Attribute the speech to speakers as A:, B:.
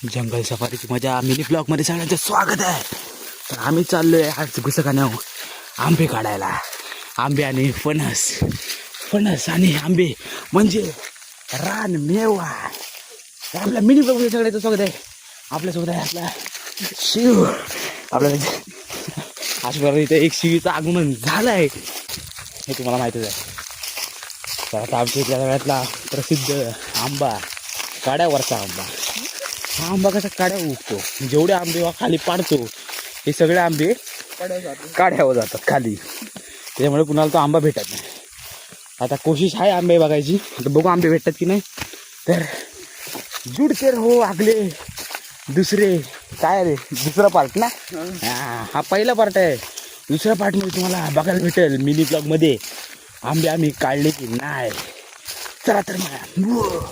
A: जंगल सफारीची मजा मिनी ब्लॉगमध्ये सगळ्यांचं स्वागत आहे. तर आम्ही चाललोय आज गुसखान्यावर आंबे काढायला. आंबे आणि फणस आणि आंबे म्हणजे रान मेवा. तर आपल्या मिनी ब्लॉगमध्ये सगळ्यांचं स्वागत आहे. आपल्यासोबत आहे आपला शिव. आपल्याला आजपर्यंत इथे एक शिवीचं आगमन झालं आहे हे तुम्हाला माहितीच आहे. तर आता आमच्या इथल्या सगळ्यातला प्रसिद्ध आंबा काड्यावरचा आंबा. हा आंबा कसा काड्या उगतो, जेवढे आंबे खाली पाडतो हे सगळे आंबे काड्यावर जातात खाली, त्याच्यामुळे कुणाला तो आंबा भेटत नाही. आता कोशिश आहे आंबे बघायची, आता बघू आंबे भेटतात की नाही. तर जुडते हो आगले दुसरे काय रे दुसरा पार्ट ना. हा पहिला पार्ट आहे. दुसऱ्या पार्टमध्ये तुम्हाला बघायला भेटेल मिनी ब्लॉगमध्ये आंबे आम्ही काढले की नाही. चला तर मग